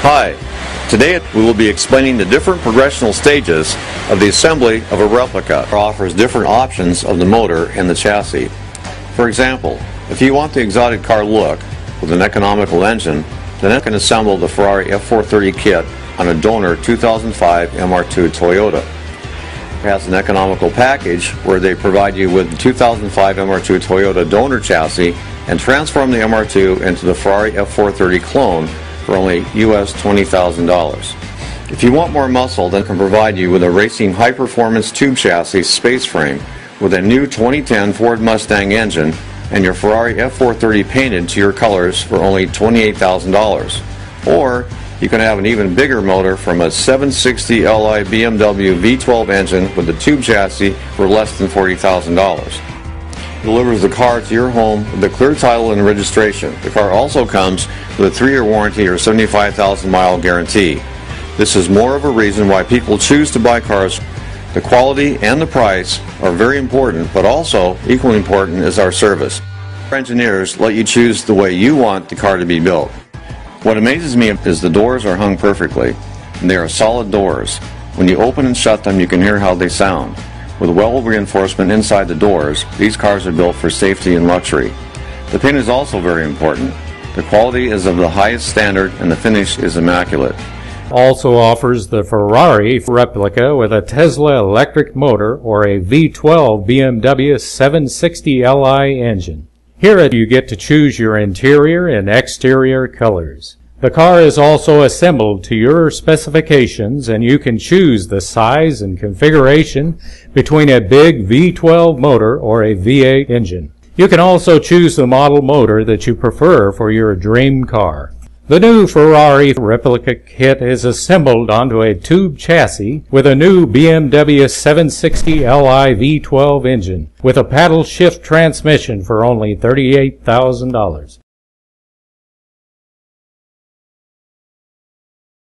Hi, today we will be explaining the different progressional stages of the assembly of a replica. It offers different options of the motor and the chassis. For example, if you want the exotic car look with an economical engine, then you can assemble the Ferrari F430 kit on a donor 2005 MR2 Toyota. It has an economical package where they provide you with the 2005 MR2 Toyota donor chassis and transform the MR2 into the Ferrari F430 clone for only US $20,000. If you want more muscle, then can provide you with a racing high-performance tube chassis space frame with a new 2010 Ford Mustang engine and your Ferrari F430 painted to your colors for only $28,000. Or you can have an even bigger motor from a 760 Li BMW V12 engine with a tube chassis for less than $40,000. Delivers the car to your home with a clear title and registration. The car also comes with a 3-year warranty or 75,000-mile guarantee. This is more of a reason why people choose to buy cars. The quality and the price are very important, but also equally important is our service. Our engineers let you choose the way you want the car to be built. What amazes me is the doors are hung perfectly, and they are solid doors. When you open and shut them, you can hear how they sound. With weld reinforcement inside the doors, these cars are built for safety and luxury. The paint is also very important. The quality is of the highest standard and the finish is immaculate. Also offers the Ferrari replica with a Tesla electric motor or a V12 BMW 760 Li engine. Here you get to choose your interior and exterior colors. The car is also assembled to your specifications, and you can choose the size and configuration between a big V12 motor or a V8 engine. You can also choose the model motor that you prefer for your dream car. The new Ferrari replica kit is assembled onto a tube chassis with a new BMW 760 Li V12 engine with a paddle shift transmission for only $38,000.